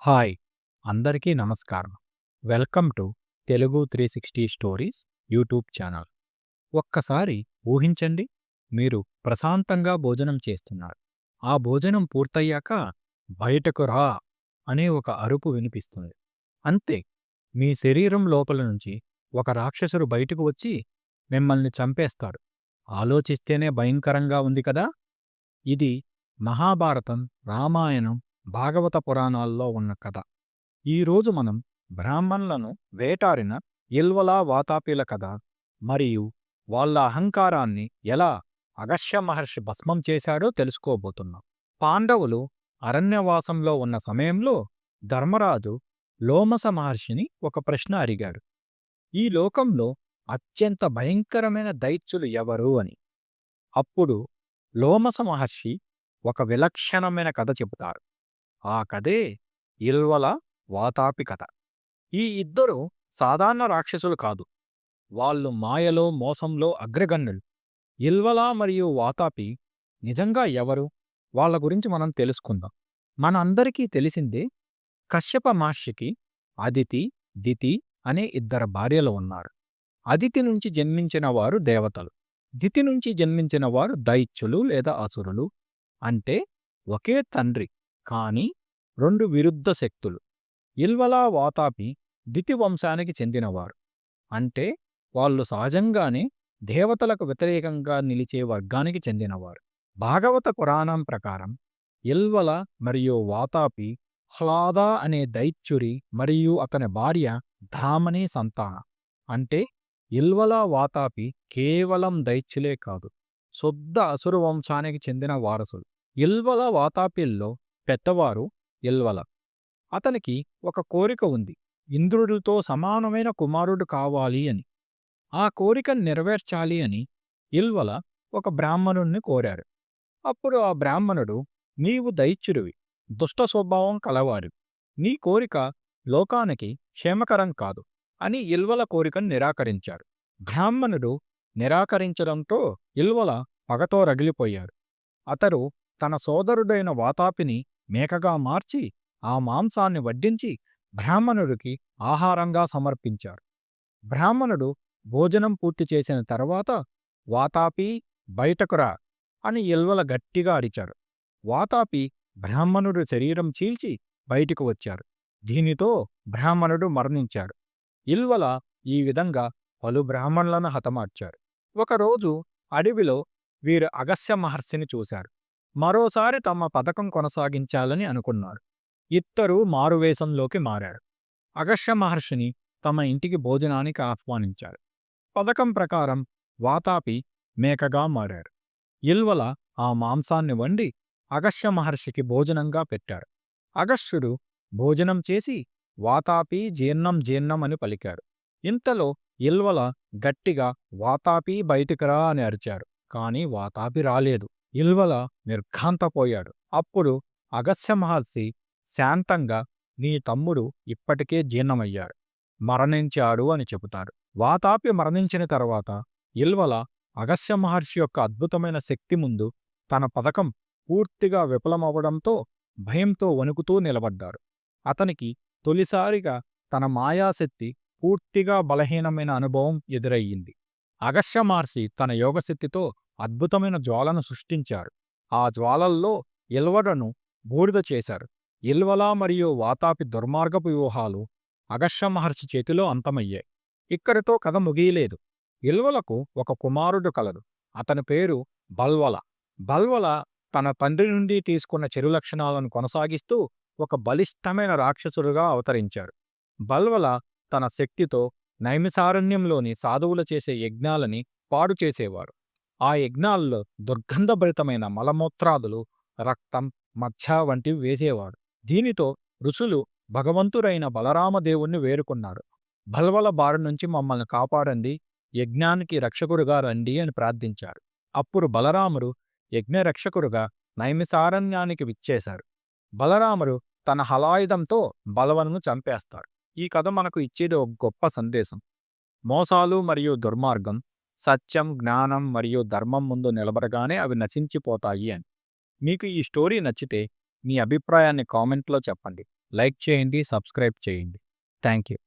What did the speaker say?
Hi! అందరికీ నమస్కారం. Welcome to Telugu 360 stories YouTube channel. ఒక్కసారి ఊహించండి, మీరు ప్రశాంతంగా భోజనం చేస్తున్నారు. ఆ భోజనం పూర్తయ్యాక బయటకు రా అనే ఒక అరుపు వినిపిస్తుంది. అంతే, మీ శరీరం లోపల నుంచి ఒక రాక్షసుడు బయటకు వచ్చి మిమ్మల్ని చంపేస్తాడు. ఆలోచిస్తేనే భయంకరంగా ఉంది కదా! ఇది మహాభారతం, రామాయణం, భాగవత పురాణాల్లో ఉన్న కథ. ఈరోజు మనం బ్రాహ్మణులను వేటాడిన ఇల్వల వాతాపిల కథ మరియు వాళ్ళ అహంకారాన్ని ఎలా అగస్త్య మహర్షి భస్మం చేశాడో తెలుసుకోబోతున్నాం. పాండవులు అరణ్యవాసంలో ఉన్న సమయంలో ధర్మరాజు లోమస మహర్షిని ఒక ప్రశ్న అడిగాడు. ఈ లోకంలో అత్యంత భయంకరమైన దైత్యులు ఎవరు అని. అప్పుడు లోమస మహర్షి ఒక విలక్షణమైన కథ చెబుతారు. ఆ కథే ఇల్వల వాతాపి కథ. ఈ ఇద్దరు సాధారణ రాక్షసులు కాదు. వాళ్ళు మాయలో, మోసంలో అగ్రగణ్యులు. ఇల్వల మరియు వాతాపి నిజంగా ఎవరు? వాళ్ళ గురించి మనం తెలుసుకుందాం. మన అందరికీ తెలిసిందే, కశ్యప మహర్షికి అదితి, దితి అనే ఇద్దరు భార్యలు ఉన్నారు. అదితి నుంచి జన్మించిన వారు దేవతలు. దితి నుంచి జన్మించిన వారు దైత్యులు లేదా అసురులు. అంటే ఒకే తండ్రి, కాని రెండు విరుద్ధ శక్తులు. ఇల్వల వాతాపి దితి వంశానికి చెందినవారు. అంటే వాళ్ళు సహజంగానే దేవతలకు వ్యతిరేకంగా నిలిచే వర్గానికి చెందినవారు. భాగవత పురాణం ప్రకారం ఇల్వల మరియు వాతాపి హ్లాద అనే దైత్యురి మరియు అతని భార్య ధామని సంతానం. అంటే ఇల్వల వాతాపి కేవలం దైత్యులే కాదు, శుద్ధ అసురు వంశానికి చెందిన వారసులు. ఇల్వల వాతాపిల్లో పెద్దవారు ఇల్వల. అతనికి ఒక కోరిక ఉంది, ఇంద్రుడితో సమానమైన కుమారుడు కావాలి అని. ఆ కోరికను నెరవేర్చాలి అని ఇల్వల ఒక బ్రాహ్మణుణ్ణి కోరారు. అప్పుడు ఆ బ్రాహ్మణుడు, నీవు దైత్యుడివి, దుష్ట స్వభావం కలవాడివి, నీ కోరిక లోకానికి క్షేమకరం కాదు అని ఇల్వల కోరికను నిరాకరించాడు. బ్రాహ్మణుడు నిరాకరించడంతో ఇల్వల పగతో రగిలిపోయాడు. అతడు తన సోదరుడైన వాతాపిని మేకగా మార్చి ఆ మాంసాన్ని వడ్డించి బ్రాహ్మణుడికి ఆహారంగా సమర్పించాడు. బ్రాహ్మణుడు భోజనం పూర్తి చేసిన తర్వాత, వాతాపి బయటకురా అని ఇల్వల గట్టిగా అరిచాడు. వాతాపి బ్రాహ్మణుడి శరీరం చీల్చి బయటికి వచ్చాడు. దీనితో బ్రాహ్మణుడు మరణించాడు. ఇల్వల ఈ విధంగా పలు బ్రాహ్మణులను హతమార్చాడు. ఒకరోజు అడవిలో వీరు అగస్త్య మహర్షిని చూశారు. మరోసారి తమ పథకం కొనసాగించాలని అనుకున్నారు. ఇద్దరూ మారువేషంలోకి మారారు. అగస్త్య మహర్షిని తమ ఇంటికి భోజనానికి ఆహ్వానించారు. పథకం ప్రకారం వాతాపి మేకగా మారారు. ఇల్వల ఆ మాంసాన్ని వండి అగస్త్య మహర్షికి భోజనంగా పెట్టాడు. అగస్త్యుడు భోజనం చేసి వాతాపి జీర్ణం జీర్ణం అని పలికాడు. ఇంతలో ఇల్వల గట్టిగా వాతాపి బయటికిరా అని అరిచాడు. కాని వాతాపి రాలేదు. ఇల్వల నిర్ఘాంతపోయాడు. అప్పుడు అగస్త్య మహర్షి శాంతంగా, నీ తమ్ముడు ఇప్పటికే జీర్ణమయ్యాడు, మరణించాడు అని చెబుతారు. వాతాపి మరణించిన తర్వాత ఇల్వల అగస్త్య మహర్షి యొక్క అద్భుతమైన శక్తి ముందు తన పథకం పూర్తిగా విఫలమవడంతో భయంతో వణుకుతూ నిలబడ్డాడు. అతనికి తొలిసారిగా తన మాయాశక్తి పూర్తిగా బలహీనమైన అనుభవం ఎదురయ్యింది. అగస్త్య మహర్షి తన యోగశక్తితో అద్భుతమైన జ్వాలను సృష్టించారు. ఆ జ్వాలల్లో ఇల్వలను బూడిద చేశారు. ఇల్వల మరియు వాతాపి దుర్మార్గపు వ్యూహాలు అగస్త్య మహర్షి చేతిలో అంతమయ్యాయి. ఇక్కడితో కథ ముగియలేదు. ఇల్వలకు ఒక కుమారుడు కలడు. అతని పేరు బల్వల. బల్వల తన తండ్రి నుండి తీసుకున్న చెడు లక్షణాలను కొనసాగిస్తూ ఒక బలిష్టమైన రాక్షసుడుగా అవతరించాడు. బల్వల తన శక్తితో నైమిసారణ్యంలోని సాధువులు చేసే యజ్ఞాలని పాడు చేసేవాడు. ఆ యజ్ఞాల్లో దుర్గంధభరితమైన మలమూత్రాదులు, రక్తం, మచ్చ వంటివి వేసేవాడు. దీనితో ఋషులు భగవంతుడైన బలరామదేవుణ్ణి వేడుకున్నారు. బల్వల బారి నుంచి మమ్మల్ని కాపాడండి, యజ్ఞానికి రక్షకుడుగా రండి అని ప్రార్థించారు. అప్పుడు బలరాముడు యజ్ఞరక్షకుడుగా నైమిసారణ్యానికి విచ్చేశారు. బలరాముడు తన హలాయుధంతో బలవలను చంపేస్తాడు. ఈ కథ మనకు ఇచ్చేది ఒక గొప్ప సందేశం. మోసాలు మరియు దుర్మార్గం సత్యం, జ్ఞానం మరియు ధర్మం ముందు నిలబడగానే అవి నశించిపోతాయి అని. మీకు ఈ స్టోరీ నచ్చితే మీ అభిప్రాయాన్ని కామెంట్లో చెప్పండి. లైక్ చేయండి, సబ్స్క్రైబ్ చేయండి. Thank you.